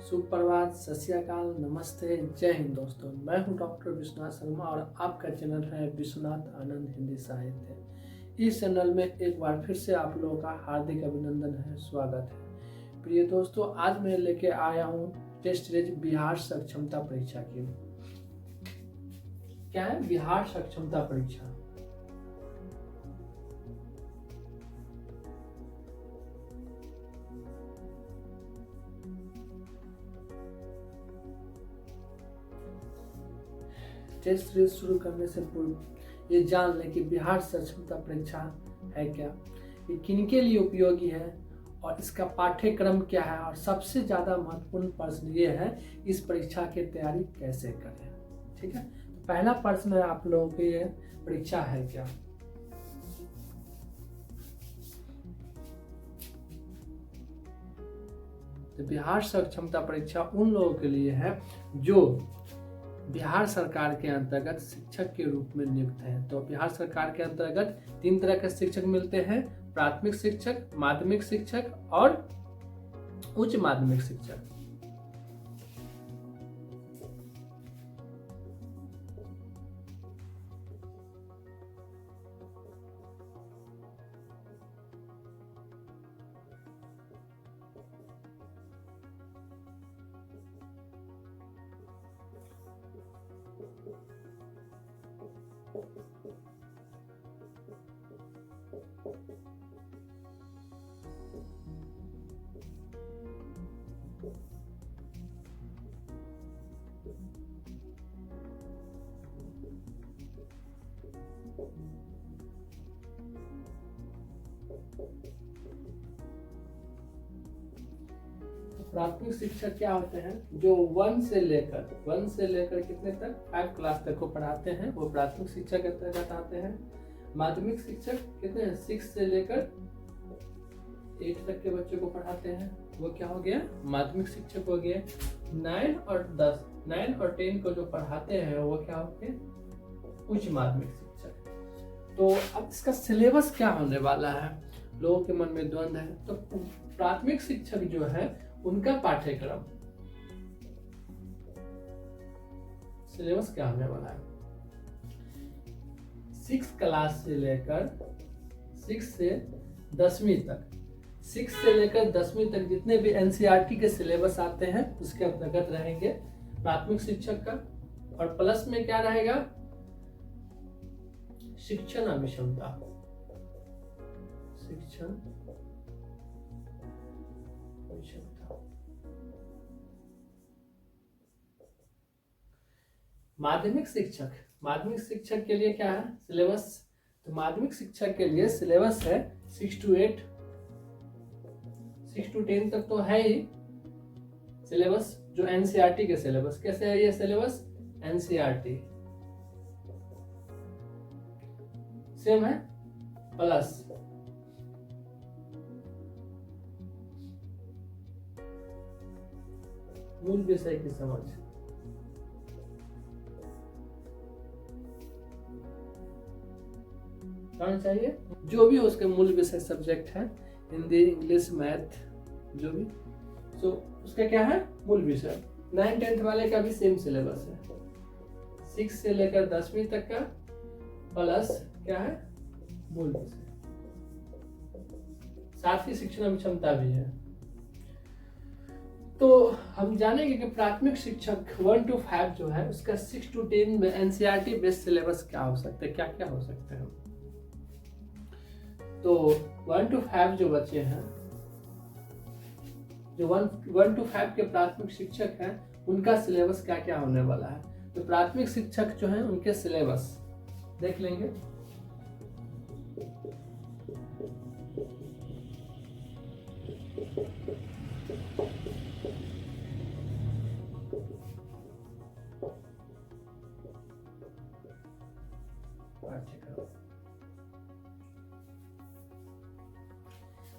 सुप्रभात, सत श्री अकाल, नमस्ते, जय हिंद दोस्तों। मैं हूं डॉक्टर विश्वनाथ शर्मा और आपका चैनल है विश्वनाथ आनंद हिंदी साहित्य। इस चैनल में एक बार फिर से आप लोगों का हार्दिक अभिनंदन है, स्वागत है। प्रिय दोस्तों, आज मैं लेके आया हूं टेस्ट सीरीज बिहार सक्षमता परीक्षा की। क्या है बिहार सक्षमता परीक्षा? टेस्ट सीरीज शुरू करने से पूर्व ये जान लें कि बिहार सक्षमता परीक्षा है क्या, ये किनके लिए उपयोगी है और इसका पाठ्यक्रम क्या है, और सबसे ज़्यादा महत्वपूर्ण प्रश्न ये है इस परीक्षा की तैयारी कैसे करें। ठीक है, तो पहला प्रश्न है आप लोगों के, ये परीक्षा है क्या। तो बिहार सक्षमता परीक्षा उन लोगों के लिए है जो बिहार सरकार के अंतर्गत शिक्षक के रूप में नियुक्त हैं। तो बिहार सरकार के अंतर्गत 3 तरह के शिक्षक मिलते हैं: प्राथमिक शिक्षक, माध्यमिक शिक्षक और उच्च माध्यमिक शिक्षक। प्राथमिक शिक्षक क्या होते हैं? जो 1 से लेकर कितने तक, 5 क्लास तक को पढ़ाते हैं, वो प्राथमिक शिक्षक के अंतर्गत आते हैं। माध्यमिक शिक्षक कितने हैं? 6 से लेकर 8 तक के बच्चों को पढ़ाते हैं, वो क्या हो गया? माध्यमिक शिक्षक हो गए। 9 और 10 को जो पढ़ाते हैं वो क्या हो गए? उच्च माध्यमिक शिक्षक। तो अब इसका सिलेबस क्या होने वाला है, लोगों के मन में द्वंद्व है। तो प्राथमिक शिक्षक जो है उनका पाठ्यक्रम सिलेबस क्या होने वाला है? 6 क्लास से लेकर 6 से 10वीं तक, 6 से लेकर 10वीं तक जितने भी एनसीईआरटी के सिलेबस आते हैं उसके अंतर्गत रहेंगे प्राथमिक शिक्षक का। और प्लस में क्या रहेगा? शिक्षण अभिक्षमता, शिक्षण अभिक्षमता। माध्यमिक शिक्षक के लिए क्या है सिलेबस? तो माध्यमिक शिक्षक के लिए सिलेबस है 6 to 8, 6 to 10 तक तो है ही सिलेबस, जो एनसीईआरटी के सिलेबस। कैसे है ये सिलेबस? एनसीईआरटी सेम है, प्लस मूल विषय की समझ। कौन चाहिए? जो भी उसके मूल विषय सब्जेक्ट है, हिंदी, इंग्लिश, मैथ, जो भी, तो उसका क्या है? मूल विषय। 9, 10 वाले का भी सेम सिलेबस है, 6 से लेकर 10वीं तक का, प्लस क्या है? मूल विषय। साथ ही शिक्षण अभिक्षमता भी है। तो हम जानेंगे कि प्राथमिक शिक्षक 1 to 5 जो है उसका 6 to 10 में एनसीईआरटी बेस्ड सिलेबस क्या हो सकते हैं, क्या क्या हो सकते हैं। तो 1 to 5 जो बच्चे हैं, जो 1 to 5 के प्राथमिक शिक्षक हैं, उनका सिलेबस क्या क्या होने वाला है। तो प्राथमिक शिक्षक जो हैं उनके सिलेबस देख लेंगे।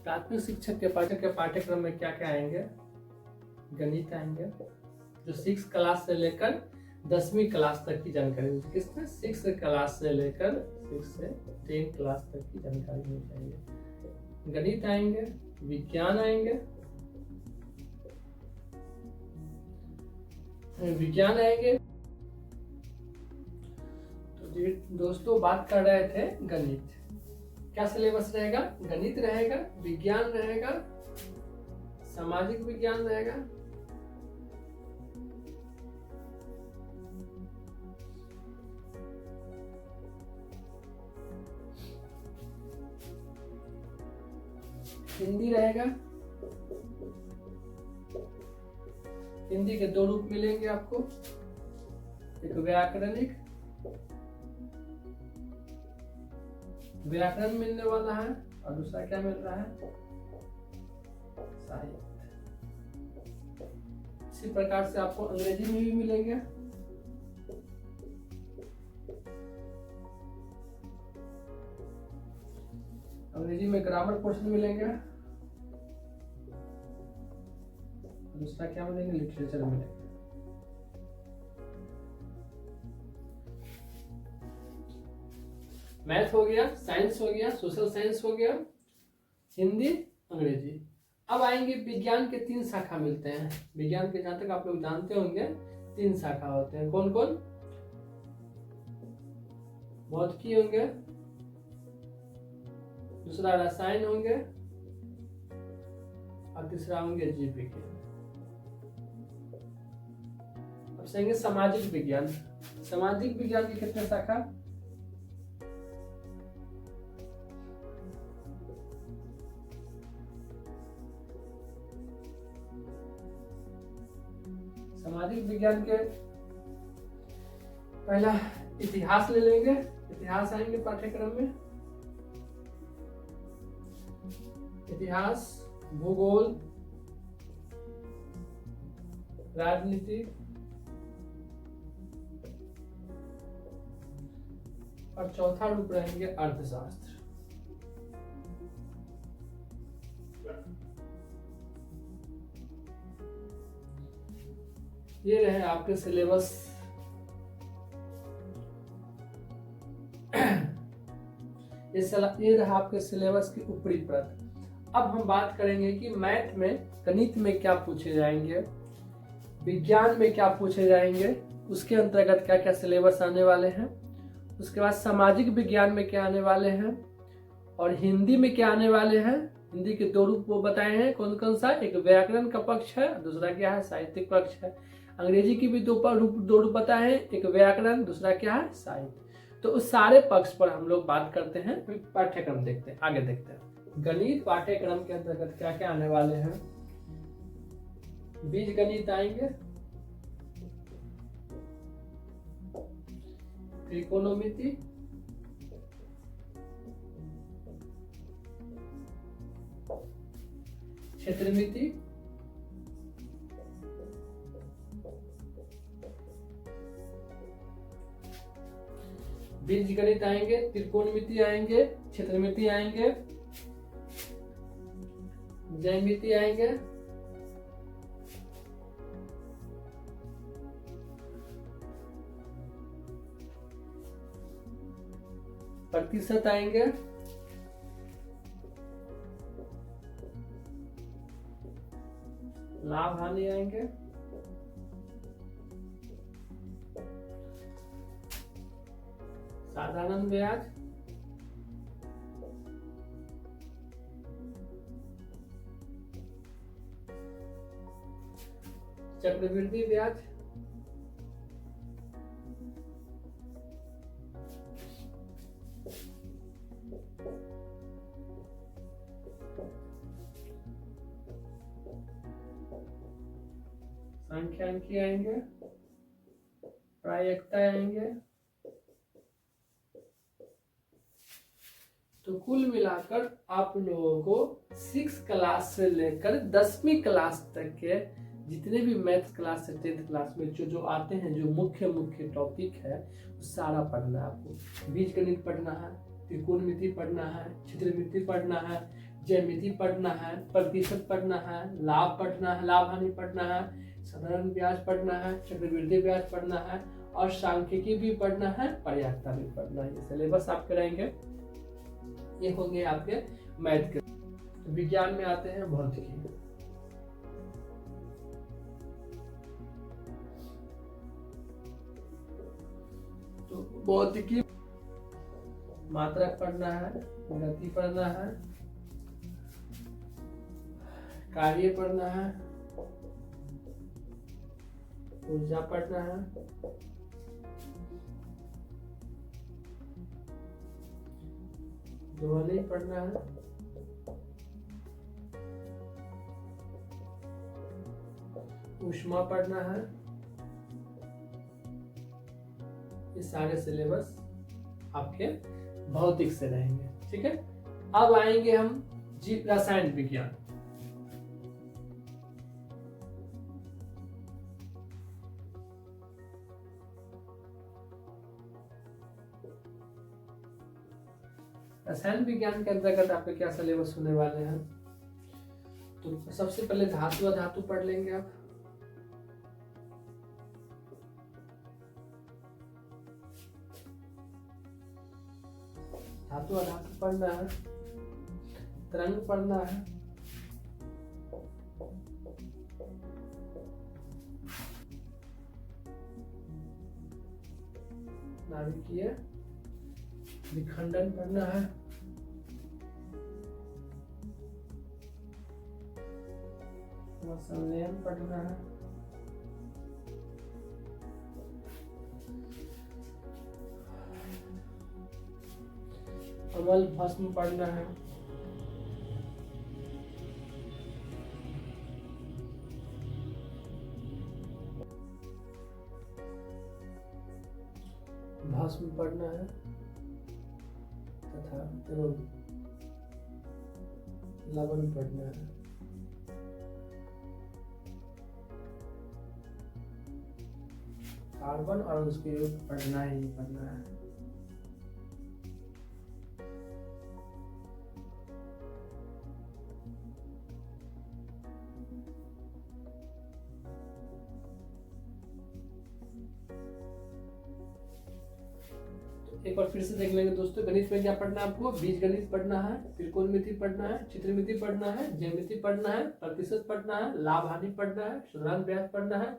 प्राथमिक शिक्षक के पाठ्यक्रम में क्या क्या आएंगे? गणित आएंगे, जो 6 क्लास से लेकर 10वीं क्लास तक की जानकारी। किसमें? 6 क्लास से लेकर 6 से 10 क्लास तक की जानकारी होनी चाहिए। गणित आएंगे, विज्ञान आएंगे, विज्ञान आएंगे। तो दोस्तों बात कर रहे थे गणित। क्या सिलेबस रहेगा? गणित रहेगा, विज्ञान रहेगा, सामाजिक विज्ञान रहेगा, हिंदी रहेगा। हिंदी के दो रूप मिलेंगे आपको, एक व्याकरणिक, व्याकरण मिलने वाला है, और दूसरा क्या मिल रहा है? साहित्य। इसी प्रकार से आपको अंग्रेजी में भी मिलेंगे। अंग्रेजी में ग्रामर पोर्शन मिलेंगे, दूसरा क्या मिलेंगे? लिटरेचर मिलेंगे। मैथ हो गया, साइंस हो गया, सोशल साइंस हो गया, हिंदी, अंग्रेजी। अब आएंगे विज्ञान के 3 शाखा मिलते हैं। विज्ञान के जहां तक आप लोग जानते होंगे 3 शाखा होते हैं। कौन कौन? भौतिकी होंगे, दूसरा रसायन होंगे, और तीसरा होंगे जीव विज्ञान। अब सेंगे सामाजिक विज्ञान। सामाजिक विज्ञान की कितने शाखा? सामाजिक विज्ञान के पहला इतिहास ले लेंगे। इतिहास आएंगे पाठ्यक्रम में। इतिहास, भूगोल, राजनीति और चौथा रूप रहेंगे अर्थशास्त्र। ये रहे आपके सिलेबस। ये रहा आपके सिलेबस की ऊपरी परत। अब हम बात करेंगे कि मैथ में, गणित में क्या पूछे जाएंगे, विज्ञान में क्या पूछे जाएंगे, उसके अंतर्गत क्या क्या सिलेबस आने वाले हैं। उसके बाद सामाजिक विज्ञान में क्या आने वाले हैं, और हिंदी में क्या आने वाले हैं। हिंदी के 2 रूप वो बताए हैं। कौन कौन सा? एक व्याकरण का पक्ष है, दूसरा क्या है? साहित्यिक पक्ष है। अंग्रेजी की भी 2 रूप बताए हैं, एक व्याकरण, दूसरा क्या है? साहित्य। तो उस सारे पक्ष पर हम लोग बात करते हैं। पाठ्यक्रम देखते हैं, आगे देखते हैं। गणित पाठ्यक्रम के अंतर्गत क्या क्या आने वाले हैं? बीज गणित आएंगे, त्रिकोणमिति, क्षेत्रमिति, बीज गणित आएंगे, त्रिकोणमिति आएंगे, क्षेत्रमिति आएंगे, ज्यामिति आएंगे, प्रतिशत आएंगे, लाभ हानि आएंगे, साधारण ब्याज, चक्रवृद्धि ब्याज, सांख्यिकी आएंगे, प्रायिकता आएंगे। तो कुल मिलाकर आप लोगों को 6 क्लास से लेकर 10वीं क्लास तक के जितने भी मैथ क्लास से 10th क्लास में जो आते हैं, जो मुख्य टॉपिक है, वो सारा पढ़ना है आपको। बीज गणित पढ़ना है, त्रिकोणमिति पढ़ना है, क्षेत्रमिति पढ़ना है, ज्यामिति पढ़ना है, प्रतिशत पढ़ना है, लाभ पढ़ना है, लाभ हानि पढ़ना है, साधारण ब्याज पढ़ना है, चक्रवृद्धि ब्याज पढ़ना है, और सांख्यिकी भी पढ़ना है, प्रायिकता भी पढ़ना है। ये सिलेबस आपके रहेंगे। ये होंगे आपके मैथ के। विज्ञान में आते हैं भौतिकी। भौतिकी, मात्रक पढ़ना है, गति पढ़ना है, कार्य पढ़ना है, ऊर्जा पढ़ना है, ध्वनि पढ़ना है, ऊष्मा पढ़ना है। ये सारे सिलेबस आपके भौतिक से रहेंगे। ठीक है, अब आएंगे हम रसायन विज्ञान। रसायन विज्ञान के अंतर्गत आपके क्या सिलेबस होने वाले हैं? तो सबसे पहले धातु अधातु पढ़ लेंगे आप। धातु अधातु पढ़ना है, तरंग पढ़ना है, नाभिकीय विखंडन पढ़ना है, संलयन पढ़ना है, अमल भस्म पढ़ना है, भस्म पढ़ना है तथा लवण पढ़ना है। कार्बन और उसके योग पढ़ना ही पढ़ना है। एक बार फिर से देख लेंगे दोस्तों, गणित में क्या पढ़ना है आपको? बीज गणित पढ़ना है, त्रिकोणमिति पढ़ना है, चित्रमिति पढ़ना है, ज्यामिति पढ़ना है, प्रतिशत पढ़ना है, लाभ हानि पढ़ना है, साधारण ब्याज पढ़ना है,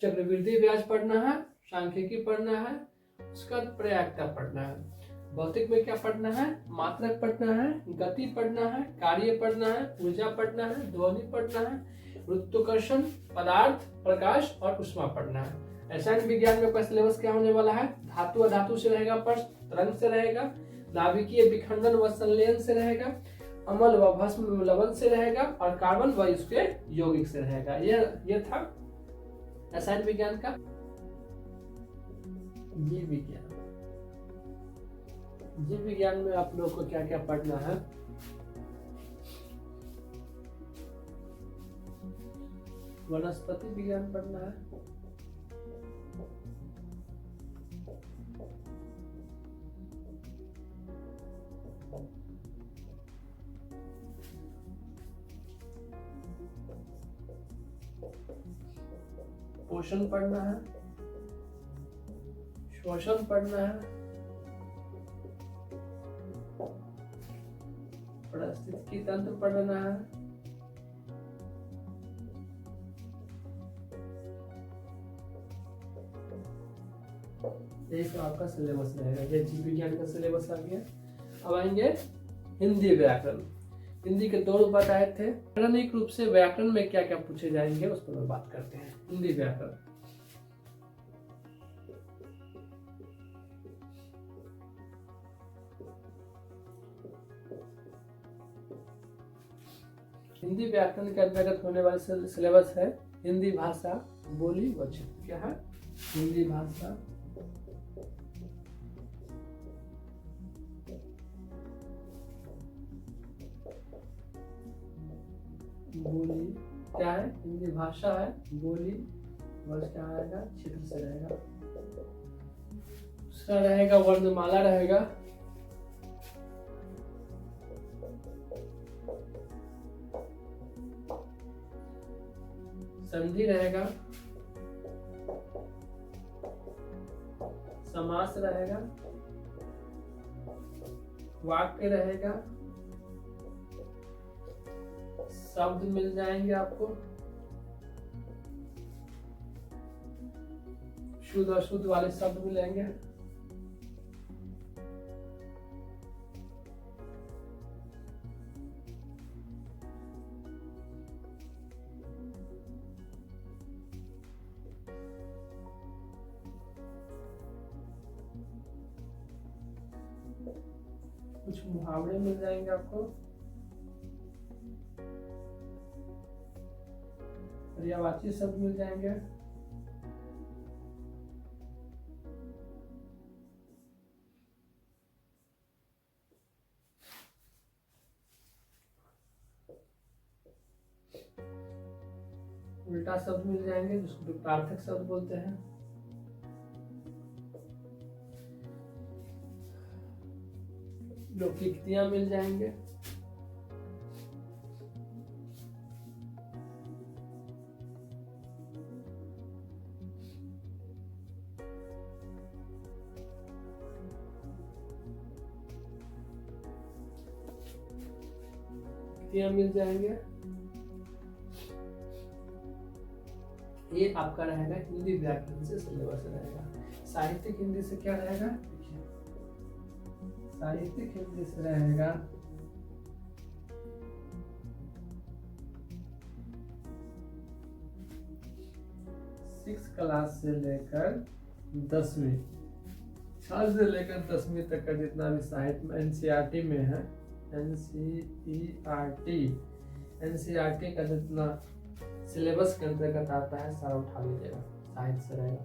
चक्रवृद्धि ब्याज पढ़ना है, सांख्यिकी पढ़ना है, उसका प्रयाक्ता पढ़ना है। भौतिक में क्या पढ़ना है? मात्रक पढ़ना है, गति पढ़ना है, कार्य पढ़ना है, ऊर्जा पढ़ना है, ध्वनि पढ़ना है, गुरुत्वाकर्षण, पदार्थ, प्रकाश और ऊष्मा पढ़ना है। रसायन विज्ञान में आपका सिलेबस क्या होने वाला है? धातु अधातु से रहेगा, प्रश्न तरंग से रहेगा, नाभिकीय विखंडन व संलयन से रहेगा, अम्ल व भस्म लवण से रहेगा और कार्बन व इसके यौगिक से रहेगा। ये था रसायन विज्ञान का। जीव विज्ञान, जीव विज्ञान में आप लोगों को क्या क्या पढ़ना है? वनस्पति विज्ञान पढ़ना है, पोषण पढ़ना है, श्वसन पढ़ना है, पारिस्थितिकी तंत्र पढ़ना है, एक आपका सिलेबस रहेगा। ये जीव विज्ञान का सिलेबस आ गया। अब आएंगे हिंदी व्याकरण। हिंदी के दो रूप आए थे। व्याकरणिक रूप से व्याकरण में क्या क्या पूछे जाएंगे उस पर बात करते हैं। हिंदी व्याकरण, हिंदी व्याकरण के अंतर्गत होने वाले सिलेबस है हिंदी भाषा, बोली व क्षेत्र। क्या है? हिंदी भाषा, बोली। क्या है? हिंदी भाषा है, बोली वर्ष क्या आएगा? क्षेत्र से रहेगा। दूसरा रहेगा वर्णमाला रहेगा, संधि रहेगा, समास रहेगा, वाक्य रहेगा, शब्द मिल जाएंगे आपको, शुद्ध अशुद्ध वाले शब्द मिलेंगे, कुछ मुहावरे मिल जाएंगे आपको, पर्यायवाची शब्द मिल जाएंगे। उल्टा शब्द मिल जाएंगे जिसको विपरीतार्थक शब्द बोलते हैं। लोकोक्तियां मिल जाएंगे। मिल जाएंगे। ये आपका रहेगा हिंदी व्याकरण से सिलेबस रहेगा। साहित्यिक हिंदी से क्या रहेगा, साहित्यिक हिंदी से रहेगा सिक्स क्लास से लेकर 10वीं, 6 से लेकर 10वीं तक का जितना भी साहित्य में एनसीईआरटी में है, एनसीईआरटी का जितना सिलेबस के अंतर्गत आता है सारा उठा लीजिएगा, साहित्य से रहेगा।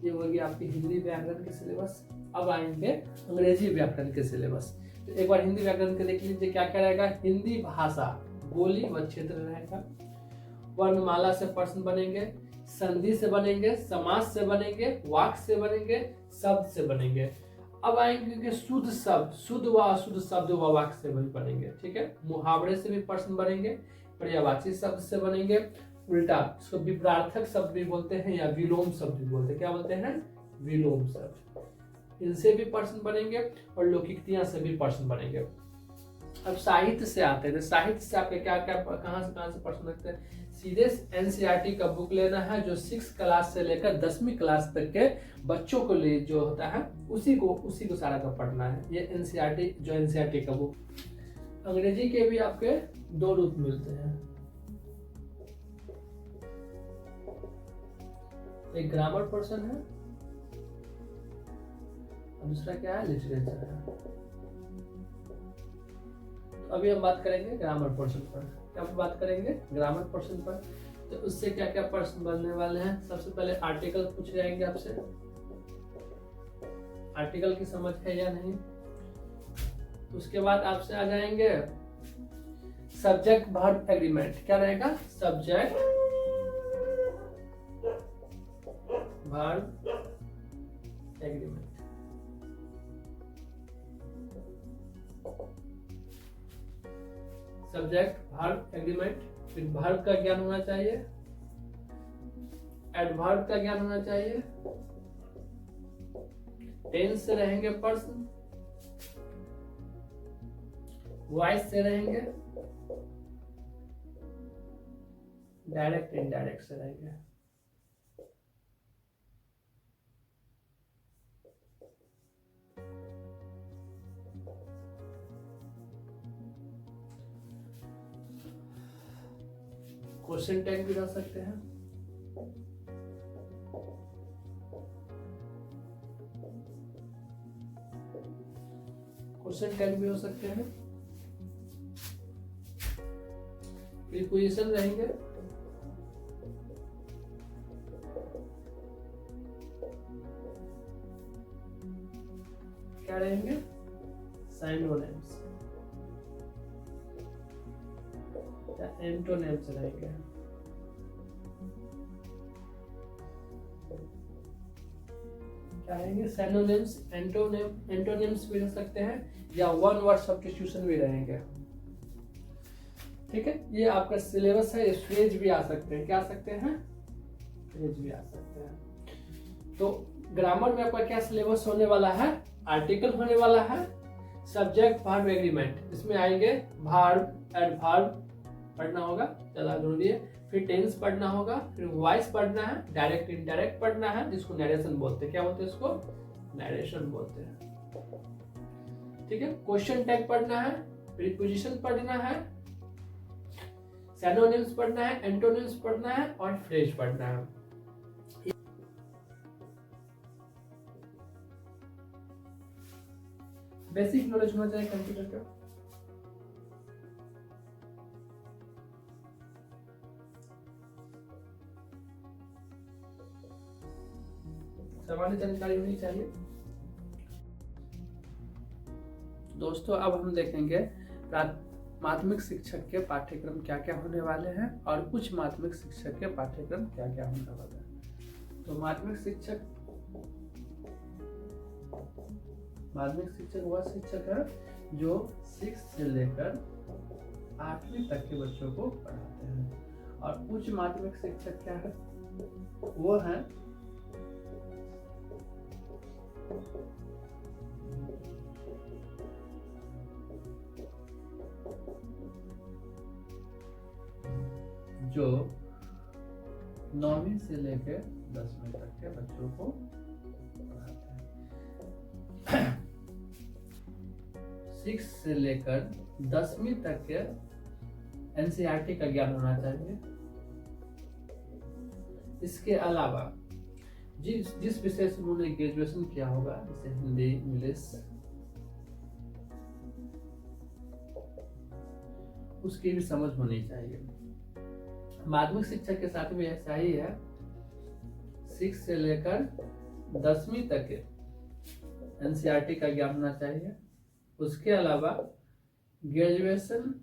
ये होगी आपकी हिंदी व्याकरण के सिलेबस। अब आएंगे अंग्रेजी व्याकरण के सिलेबस। तो एक बार हिंदी व्याकरण के देख लीजिए क्या क्या रहेगा। हिंदी भाषा, बोली व क्षेत्र रहेगा। वर्णमाला से प्रश्न बनेंगे, संधि से बनेंगे, समास से बनेंगे, वाक्य से बनेंगे, शब्द से बनेंगे। अब आएंगे कि शुद्ध शब्द, शुद्ध व अशुद्ध शब्द व वाक्य से भी बनेंगे। ठीक है, मुहावरे से भी प्रश्न बनेंगे, पर्यायवाची शब्द से बनेंगे, उल्टा इसको विपरीतार्थक शब्द भी बोलते हैं या विलोम शब्द भी बोलते हैं। क्या बोलते हैं, विलोम शब्द। इनसे भी प्रश्न बनेंगे और लोकोक्तियां से भी प्रश्न बनेंगे। अब साहित्य से आते हैं। साहित्य से आपके क्या क्या कहां से प्रश्न लगते हैं। सीधे एनसीईआरटी का बुक लेना है जो 6 क्लास से लेकर 10वीं क्लास तक के बच्चों को लिए जो होता है उसी को सारा का पढ़ना है। ये एनसीईआरटी का बुक। अंग्रेजी के भी आपके 2 रूप मिलते हैं, एक ग्रामर पोर्शन है और दूसरा क्या है, लिटरेचर है। तो अभी हम बात करेंगे ग्रामर पोर्शन पर। क्या बात करेंगे, ग्रामर पोर्शन पर। तो उससे क्या क्या प्रश्न बनने वाले हैं। सबसे पहले आर्टिकल पूछ जाएंगे आपसे, आर्टिकल की समझ है या नहीं। उसके बाद आपसे आ जाएंगे सब्जेक्ट वर्ब एग्रीमेंट। क्या रहेगा, subject verb agreement. Subject verb agreement. फिर वर्ब का ज्ञान होना चाहिए, एडवर्ब का ज्ञान होना चाहिए, टेंस से रहेंगे प्रश्न, वॉइस से रहेंगे, डायरेक्ट इनडायरेक्ट से रहेंगे। क्वेश्चन टैग भी रह सकते हैं। क्वेश्चन टैग भी हो सकते हैं। प्रीपोजिशन रहेंगे, क्या रहेंगे, साइनोनिम्स या एंटोनिम्स रहेंगे। क्या रहेंगे, साइनोनिम्स, एंटोनिम्स भी रह सकते हैं या वन वर्ड सब्स्टिट्यूशन भी रहेंगे। ठीक है, ये आपका सिलेबस है। फ्रेज भी आ सकते हैं, क्या आ सकते हैं, फ्रेज भी आ सकते हैं। तो ग्रामर में आपका क्या सिलेबस होने वाला है, आर्टिकल होने वाला है, सब्जेक्ट वर्ब एग्रीमेंट, इसमें आएंगे वर्ब, एडवर्ब पढ़ना होगा, ज्यादा जरूरी है। फिर टेंस पढ़ना होगा, फिर वॉइस पढ़ना है, डायरेक्ट इनडायरेक्ट पढ़ना है जिसको नरेशन बोलते हैं। क्या बोलते हैं इसको, नरेशन बोलते हैं। ठीक है, क्वेश्चन टैग पढ़ना है, प्रीपोजिशन पढ़ना है, सिनोनिम्स पढ़ना है, एंटोनिम्स पढ़ना है और फ्रेज पढ़ना है। बेसिक नॉलेज होना चाहिए कंप्यूटर का। सामान्य जानकारी होनी चाहिए। दोस्तों अब हम देखेंगे माध्यमिक शिक्षक के पाठ्यक्रम क्या क्या होने वाले हैं और उच्च माध्यमिक शिक्षक के पाठ्यक्रम क्या क्या होने वाले हैं। तो माध्यमिक शिक्षक वह शिक्षक है जो 6 से लेकर 8वीं तक के बच्चों को पढ़ाते हैं। और उच्च माध्यमिक शिक्षक क्या है, वो है जो 9वीं से लेकर 10वीं तक के बच्चों को पढ़ाते हैं। 6 से लेकर 10वीं तक के एनसीईआरटी का ज्ञान होना चाहिए। इसके अलावा जिस विषय से उन्होंने ग्रेजुएशन किया होगा, जैसे हिंदी, इंग्लिश, उसकी भी समझ होनी चाहिए। माध्यमिक शिक्षक के साथ भी ऐसा ही है, 6 से लेकर 10वीं तक के एनसीईआरटी का ज्ञान होना चाहिए। उसके अलावा ग्रेजुएशन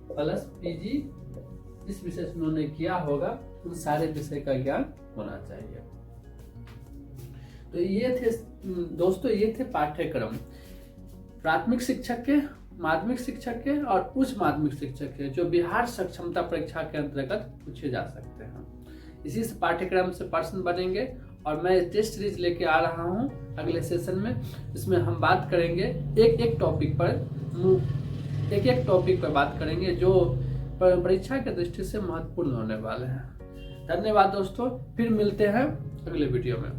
प्लस पीजी जिस विषय से उन्होंने किया होगा, उन सारे विषय का ज्ञान होना चाहिए। तो ये थे दोस्तों, ये थे पाठ्यक्रम प्राथमिक शिक्षक के, माध्यमिक शिक्षक के और उच्च माध्यमिक शिक्षक के, जो बिहार सक्षमता परीक्षा के अंतर्गत पूछे जा सकते हैं। इसी से पाठ्यक्रम से प्रश्न बनेंगे और मैं टेस्ट सीरीज लेके आ रहा हूं अगले सेशन में। इसमें हम बात करेंगे एक एक टॉपिक पर बात करेंगे जो परीक्षा के दृष्टि से महत्वपूर्ण होने वाले हैं। धन्यवाद दोस्तों, फिर मिलते हैं अगले वीडियो में।